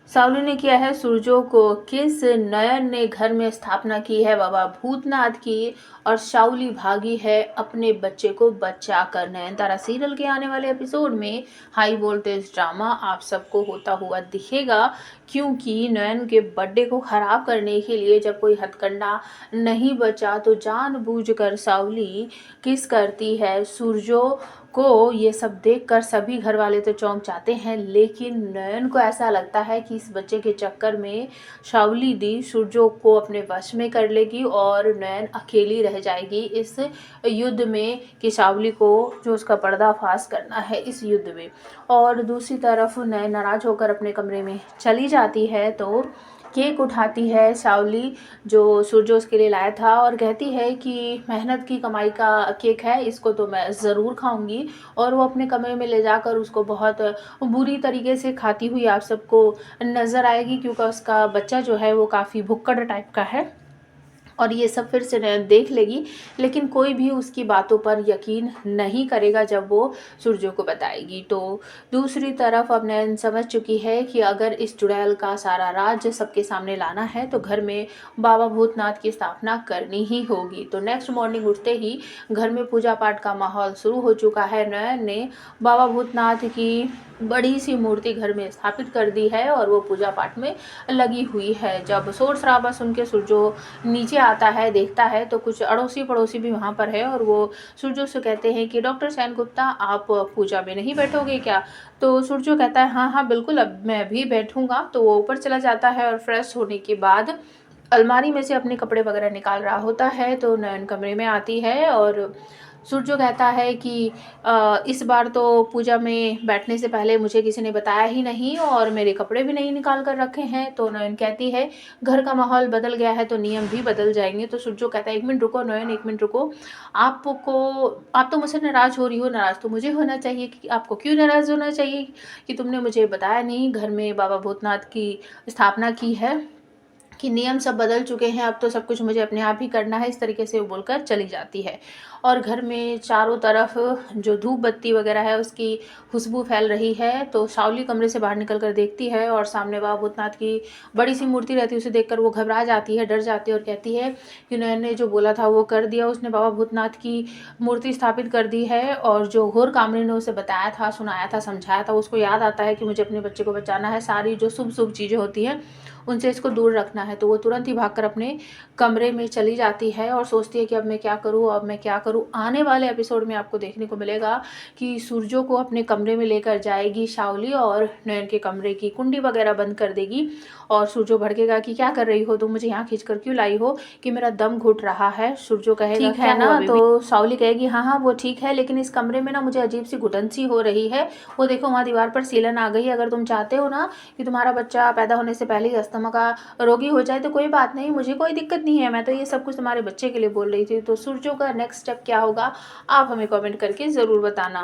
सावली ने किया है सूरजो को किस, नयन ने घर में स्थापना की है बाबा भूतनाथ की, और शाउली भागी है अपने बच्चे को बचा कर। नयनतारा सीरियल के आने वाले एपिसोड में हाई वोल्टेज ड्रामा आप सबको होता हुआ दिखेगा, क्योंकि नयन के बर्थडे को खराब करने के लिए जब कोई हथकंडा नहीं बचा तो जानबूझकर सावली किस करती है सूरजो को। ये सब देखकर सभी घर वाले तो चौंक जाते हैं, लेकिन नयन को ऐसा लगता है कि इस बच्चे के चक्कर में शावली दी सूरजो को अपने वश में कर लेगी और नयन अकेली रह जाएगी इस युद्ध में, कि शावली को जो उसका पर्दाफाश करना है इस युद्ध में। और दूसरी तरफ नयन नाराज होकर अपने कमरे में चली जाती है तो केक उठाती है शावली जो सूरजो उसके लिए लाया था, और कहती है कि मेहनत की कमाई का केक है, इसको तो मैं ज़रूर खाऊंगी। और वो अपने कमरे में ले जाकर उसको बहुत बुरी तरीके से खाती हुई आप सबको नज़र आएगी, क्योंकि उसका बच्चा जो है वो काफ़ी भुक्कड़ टाइप का है और ये सब फिर से नयन देख लेगी, लेकिन कोई भी उसकी बातों पर यकीन नहीं करेगा जब वो सूरजो को बताएगी। तो दूसरी तरफ अब नयन समझ चुकी है कि अगर इस चुड़ैल का सारा राज सबके सामने लाना है तो घर में बाबा भूतनाथ की स्थापना करनी ही होगी। तो नेक्स्ट मॉर्निंग उठते ही घर में पूजा पाठ का माहौल शुरू हो चुका है। नयन ने बाबा भूतनाथ की बड़ी सी मूर्ति घर में स्थापित कर दी है और वो पूजा पाठ में लगी हुई है। जब शोर शराबा सुन के सूरजो नीचे आता है, देखता है तो कुछ अड़ोसी पड़ोसी भी वहाँ पर है और वो सूरजो से कहते हैं कि डॉक्टर सेनगुप्ता आप पूजा में नहीं बैठोगे क्या। तो सूरजो कहता है हाँ हाँ बिल्कुल, अब मैं भी बैठूंगा। तो वो ऊपर चला जाता है और फ्रेश होने के बाद अलमारी में से अपने कपड़े वगैरह निकाल रहा होता है। तो नयन कमरे में आती है और सूरजो कहता है कि इस बार तो पूजा में बैठने से पहले मुझे किसी ने बताया ही नहीं और मेरे कपड़े भी नहीं निकाल कर रखे हैं। तो नयन कहती है घर का माहौल बदल गया है तो नियम भी बदल जाएंगे। तो सूरजो कहता है एक मिनट रुको नयन, एक मिनट रुको, आप तो मुझसे नाराज़ हो रही हो, नाराज़ तो मुझे होना चाहिए कि आपको क्यों नाराज़ होना चाहिए कि तुमने मुझे बताया नहीं घर में बाबा भूतनाथ की स्थापना की है, कि नियम सब बदल चुके हैं, अब तो सब कुछ मुझे अपने आप ही करना है। इस तरीके से वो बोलकर चली जाती है और घर में चारों तरफ जो धूप बत्ती वगैरह है उसकी खुशबू फैल रही है। तो शावली कमरे से बाहर निकल कर देखती है और सामने बाबा भूतनाथ की बड़ी सी मूर्ति रहती है, उसे देखकर वो घबरा जाती है, डर जाती है और कहती है कि नयन ने जो बोला था वो कर दिया, उसने बाबा भूतनाथ की मूर्ति स्थापित कर दी है। और जो घोर कामनी ने उसे बताया था, सुनाया था, समझाया था, उसको याद आता है कि मुझे अपने बच्चे को बचाना है, सारी जो शुभ शुभ चीज़ें होती हैं उनसे इसको दूर रखना है। तो वो तुरंत ही भागकर अपने कमरे में चली जाती है और सोचती है कि अब मैं क्या करूँ, अब मैं क्या करूँ। आने वाले एपिसोड में आपको देखने को मिलेगा कि सूरजो को अपने कमरे में लेकर जाएगी शावली और नयन के कमरे की कुंडी वगैरह बंद कर देगी और सूरजो भड़केगा कि क्या कर रही हो तुम, मुझे यहाँ खींच कर क्यों लाई हो, कि मेरा दम घुट रहा है। सूरजो कहेगा ठीक है ना, तो शावली कहेगी हाँ हाँ वो ठीक है, लेकिन इस कमरे में ना मुझे अजीब सी घुटन सी हो रही है, वो देखो वहाँ दीवार पर सीलन आ गई है, अगर तुम चाहते हो ना कि तुम्हारा बच्चा पैदा होने से पहले ही अस्थमा का रोगी हो जाए तो कोई बात नहीं, मुझे कोई दिक्कत नहीं है, मैं तो ये सब कुछ तुम्हारे बच्चे के लिए बोल रही थी। तो सूरजो का नेक्स्ट स्टेप क्या होगा आप हमें कमेंट करके ज़रूर बताना।